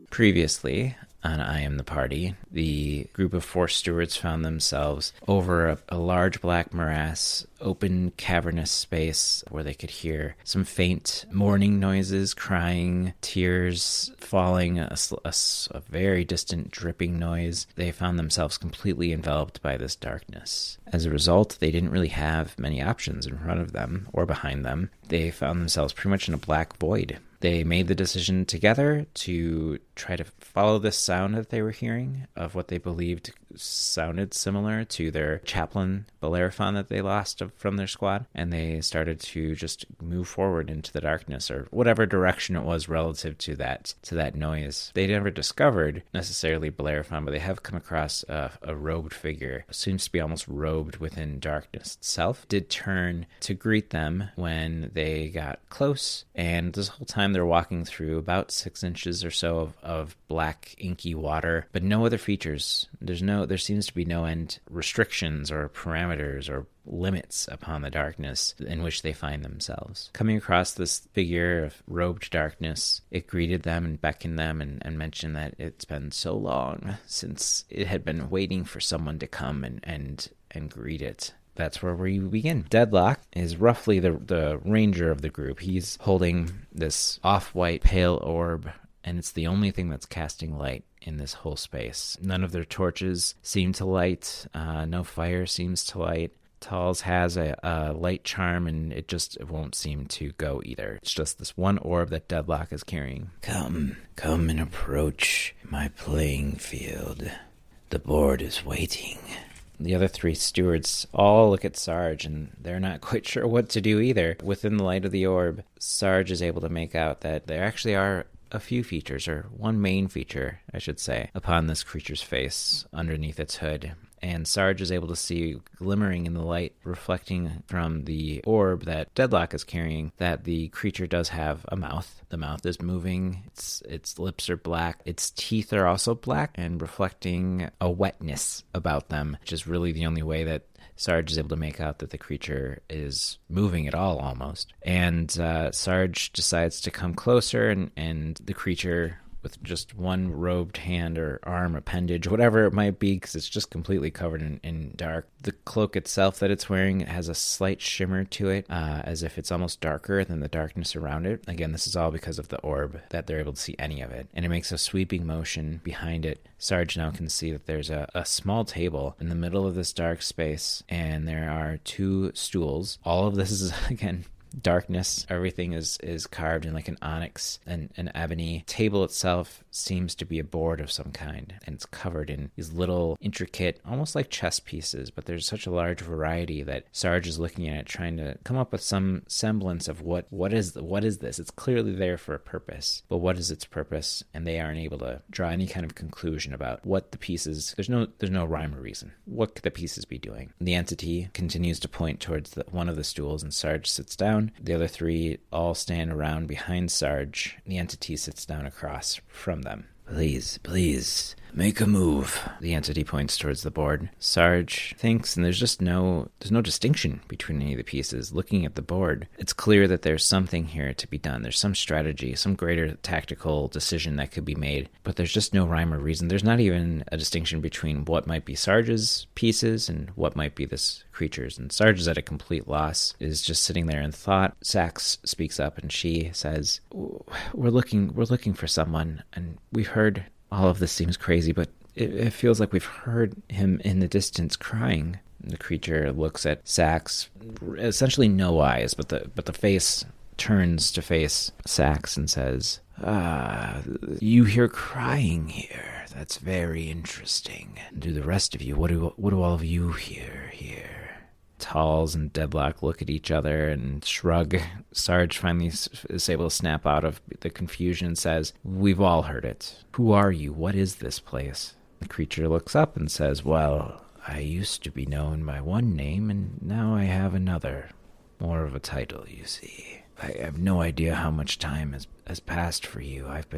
Previously on I Am the Party, the group of 4 stewards found themselves over a large black morass, open cavernous space where they could hear some faint mourning noises, crying, tears falling, a very distant dripping noise. They found themselves completely enveloped by this darkness. As a result, they didn't really have many options in front of them or behind them. They found themselves pretty much in a black void. They made the decision together to try to follow this sound that they were hearing of what they believed sounded similar to their chaplain, Bellerophon, that they lost from their squad. And they started to just move forward into the darkness or whatever direction it was relative to that noise. They never discovered necessarily Bellerophon, but they have come across a robed figure. It seems to be almost robed within darkness itself. Did turn to greet them when they got close, and this whole time they're walking through about 6 inches or so of black inky water, but no other features. There seems to be no end restrictions or parameters or limits upon the darkness in which they find themselves. Coming across this figure of robed darkness, it greeted them and beckoned them and mentioned that it's been so long since it had been waiting for someone to come and greet it. That's where we begin. Deadlock is roughly the ranger of the group. He's holding this off-white pale orb, and it's the only thing that's casting light in this whole space. None of their torches seem to light. No fire seems to light. Talls has a light charm, and it won't seem to go either. It's just this one orb that Deadlock is carrying. Come and approach my playing field. The board is waiting. The other 3 stewards all look at Sarge, and they're not quite sure what to do either. Within the light of the orb, Sarge is able to make out that there actually are a few features, or one main feature, I should say, upon this creature's face underneath its hood. And Sarge is able to see, glimmering in the light, reflecting from the orb that Deadlock is carrying, that the creature does have a mouth. The mouth is moving, its lips are black, its teeth are also black, and reflecting a wetness about them, which is really the only way that Sarge is able to make out that the creature is moving at all, almost. And Sarge decides to come closer, and the creature, with just one robed hand or arm appendage, whatever it might be, because it's just completely covered in dark. The cloak itself that it's wearing has a slight shimmer to it, as if it's almost darker than the darkness around it. Again, this is all because of the orb, that they're able to see any of it. And it makes a sweeping motion behind it. Sarge now can see that there's a small table in the middle of this dark space, and there are 2 stools. All of this is, again, darkness. Everything is carved in like an onyx and an ebony. Table itself seems to be a board of some kind, and it's covered in these little intricate, almost like chess pieces, but there's such a large variety that Sarge is looking at it, trying to come up with some semblance of what is this. It's clearly there for a purpose, but what is its purpose? And they aren't able to draw any kind of conclusion about what the pieces. There's no rhyme or reason. What could the pieces be doing? The entity continues to point towards one of the stools, and Sarge sits down. The other 3 all stand around behind Sarge. The entity sits down across from them. Please, make a move. The entity points towards the board. Sarge thinks, and there's no distinction between any of the pieces. Looking at the board, it's clear that there's something here to be done. There's some strategy, some greater tactical decision that could be made, but there's just no rhyme or reason. There's not even a distinction between what might be Sarge's pieces and what might be this creature's. And Sarge is at a complete loss, is just sitting there in thought. Sax speaks up, and she says, we're looking for someone, and we've heard. All of this seems crazy, but it feels like we've heard him in the distance crying. The creature looks at Sax, essentially no eyes, but the face turns to face Sax and says, you hear crying here. That's very interesting. Do the rest of you, what do all of you hear here? Talls and Deadlock look at each other and shrug. Sarge finally is able to snap out of the confusion and says, we've all heard it. Who are you? What is this place? The creature looks up and says, well, I used to be known by one name, and now I have another. More of a title, you see. I have no idea how much time has passed for you. I've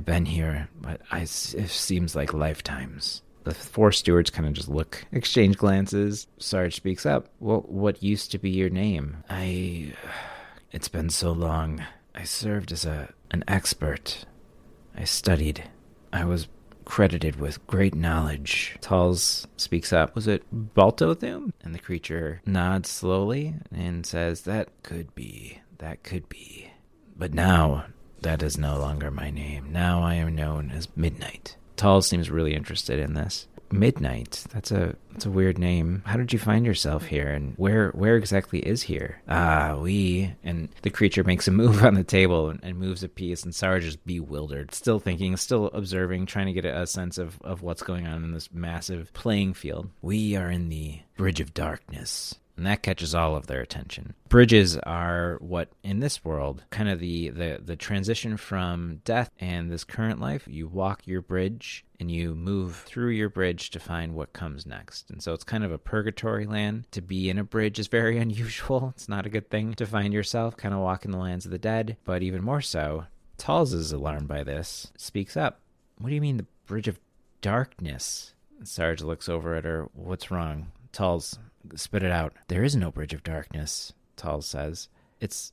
been here, but it seems like lifetimes. The 4 stewards kind of just exchange glances. Sarge speaks up. Well, what used to be your name? It's been so long. I served as an expert. I studied I was credited with great knowledge. Talls speaks up. Was it Baltothum? And the creature nods slowly and says, that could be. But now, that is no longer my name. Now I am known as Midnight. Talls seems really interested in this. Midnight, that's a weird name. How did you find yourself here, and where exactly is here? And the creature makes a move on the table and moves a piece, and Sarge is bewildered, still thinking, still observing, trying to get a sense of what's going on in this massive playing field. We are in the Bridge of Darkness. And that catches all of their attention. Bridges are what, in this world, kind of the transition from death and this current life. You walk your bridge, and you move through your bridge to find what comes next. And so it's kind of a purgatory land. To be in a bridge is very unusual. It's not a good thing to find yourself, kind of walking the lands of the dead. But even more so, Talls is alarmed by this, speaks up. What do you mean the Bridge of Darkness? Sarge looks over at her. What's wrong? Talls, spit it out. There is no Bridge of Darkness, Talls says. It's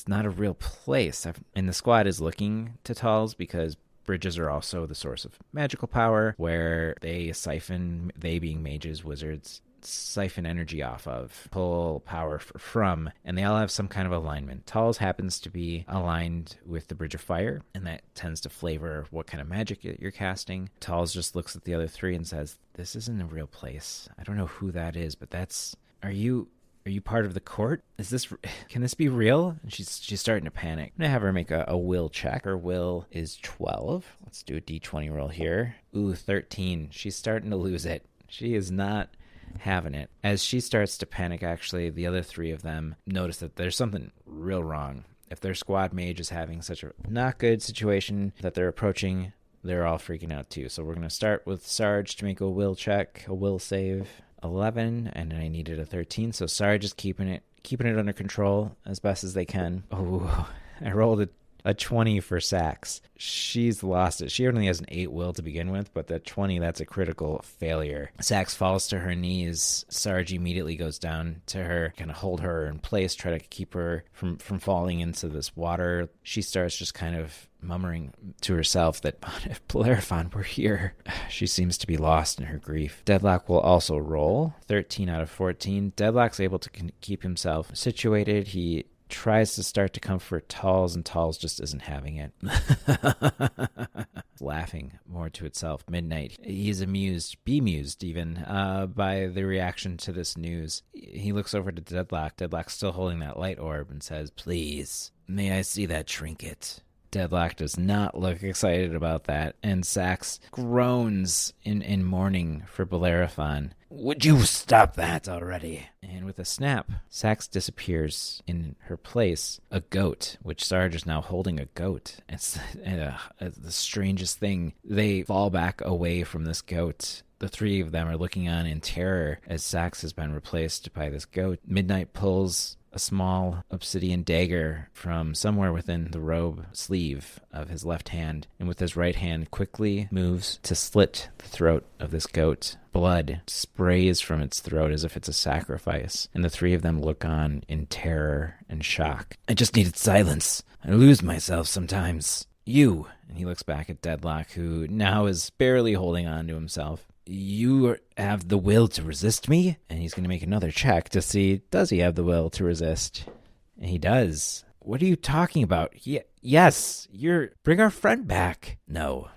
not a real place. And the squad is looking to Talls because bridges are also the source of magical power, where they being mages, wizards, siphon energy off of, pull power from, and they all have some kind of alignment. Talls happens to be aligned with the Bridge of Fire, and that tends to flavor what kind of magic you're casting. Talls just looks at the other three and says, this isn't a real place. I don't know who that is, but are you part of the court? Can this be real? And she's starting to panic. I'm going to have her make a will check. Her will is 12. Let's do a d20 roll here. Ooh, 13. She's starting to lose it. She is not having it. As she starts to panic, actually, the other three of them notice that there's something real wrong. If their squad mage is having such a not good situation that they're approaching, they're all freaking out too. So we're going to start with Sarge to make a will check, a will save. 11, and I needed a 13, so Sarge is keeping it under control as best as they can. Oh, I rolled a 20 for Sax. She's lost it. She only has an 8 will to begin with, but that 20, that's a critical failure. Sax falls to her knees. Sarge immediately goes down to her, kind of hold her in place, try to keep her from falling into this water. She starts just kind of murmuring to herself that if Bellerophon were here, she seems to be lost in her grief. Deadlock will also roll. 13 out of 14. Deadlock's able to keep himself situated. He tries to start to comfort Talls, and Talls just isn't having it. Laughing more to itself. Midnight. He's bemused even, by the reaction to this news. He looks over to Deadlock. Deadlock's still holding that light orb and says, please, may I see that trinket? Deadlock does not look excited about that, and Sax groans in mourning for Bellerophon. Would you stop that already? And with a snap, Sax disappears. In her place, a goat, which Sarge is now holding a goat. It's the strangest thing. They fall back away from this goat. The three of them are looking on in terror as Sax has been replaced by this goat. Midnight pulls a small obsidian dagger from somewhere within the robe sleeve of his left hand, and with his right hand quickly moves to slit the throat of this goat. Blood sprays from its throat as if it's a sacrifice, and the three of them look on in terror and shock. I just needed silence. I lose myself sometimes. You, and he looks back at Deadlock, who now is barely holding on to himself. You have the will to resist me? And he's going to make another check to see, does he have the will to resist? And he does. What are you talking about? Yes, bring our friend back. No.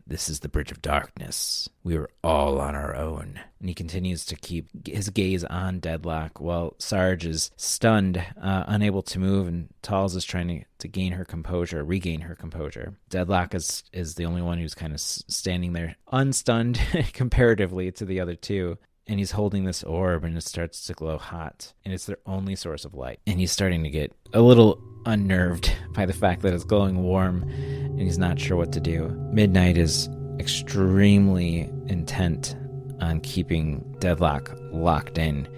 This is the Bridge of Darkness. We were all on our own. And he continues to keep his gaze on Deadlock while Sarge is stunned, unable to move, and Talls is trying to regain her composure. Deadlock is the only one who's kind of standing there, unstunned comparatively to the other two. And he's holding this orb, and it starts to glow hot. And it's their only source of light. And he's starting to get a little unnerved by the fact that it's glowing warm, and he's not sure what to do. Midnight is extremely intent on keeping Deadlock locked in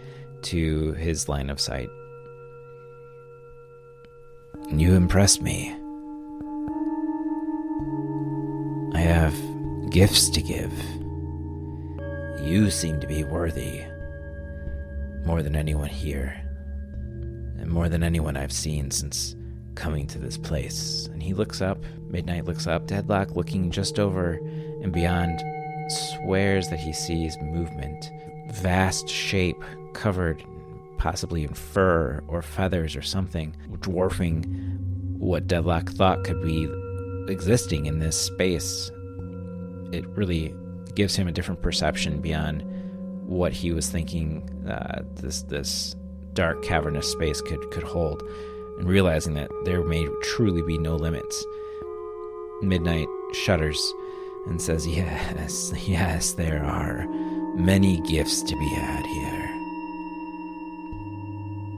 to his line of sight. You impress me. I have gifts to give. You seem to be worthy, more than anyone here, and more than anyone I've seen since coming to this place? And he looks up, Midnight looks up, Deadlock, looking just over and beyond, swears that he sees movement. Vast shape covered possibly in fur or feathers or something, dwarfing what Deadlock thought could be existing in this space. It really gives him a different perception beyond what he was thinking this dark cavernous space could hold, and realizing that there may truly be no limits. Midnight shudders and says, yes, there are many gifts to be had here.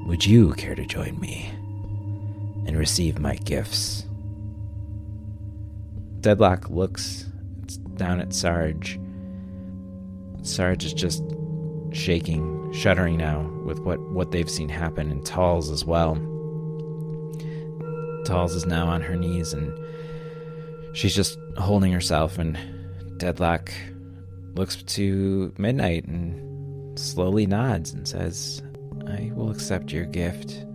Would you care to join me and receive my gifts? Deadlock looks down at Sarge. Sarge is just shaking, shuddering now with what they've seen happen, and Talls as well. Talls is now on her knees, and she's just holding herself, and Deadlock looks to Midnight and slowly nods and says, I will accept your gift.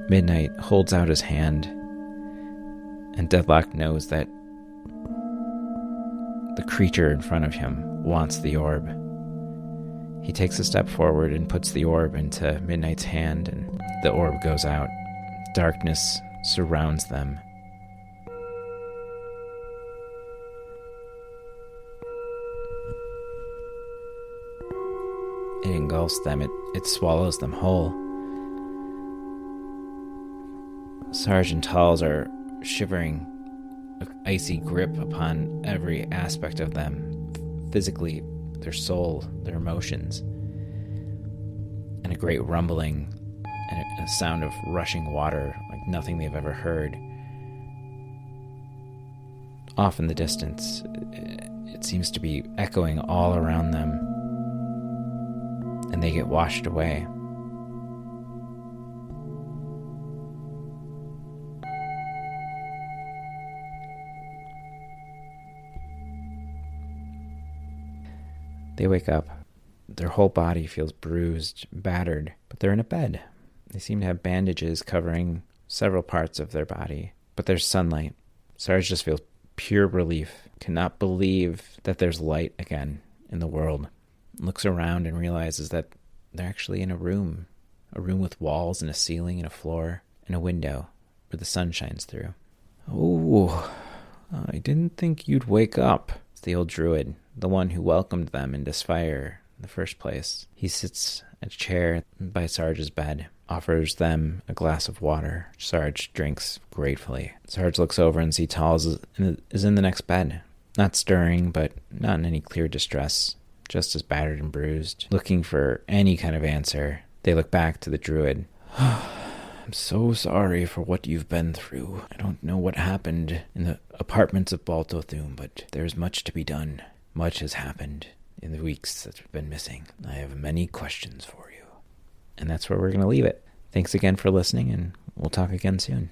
Midnight holds out his hand, and Deadlock knows that the creature in front of him wants the orb. He takes a step forward and puts the orb into Midnight's hand, and the orb goes out. Darkness surrounds them. It engulfs them. It swallows them whole. Sarge and Talls are shivering, an icy grip upon every aspect of them, physically, their soul, their emotions, and a great rumbling and a sound of rushing water like nothing they've ever heard. Off in the distance, it seems to be echoing all around them, and they get washed away. They wake up. Their whole body feels bruised, battered, but they're in a bed. They seem to have bandages covering several parts of their body, but there's sunlight. Sarge just feels pure relief, cannot believe that there's light again in the world. Looks around and realizes that they're actually in a room with walls and a ceiling and a floor and a window where the sun shines through. Oh, I didn't think you'd wake up. It's the old druid, the one who welcomed them into Spire in the first place. He sits at a chair by Sarge's bed, offers them a glass of water. Sarge drinks gratefully. Sarge looks over and sees Talls is in the next bed, not stirring, but not in any clear distress, just as battered and bruised, looking for any kind of answer. They look back to the druid. I'm so sorry for what you've been through. I don't know what happened in the apartments of Baltothum, but there's much to be done. Much has happened in the weeks that have been missing. I have many questions for you. And that's where we're going to leave it. Thanks again for listening, and we'll talk again soon.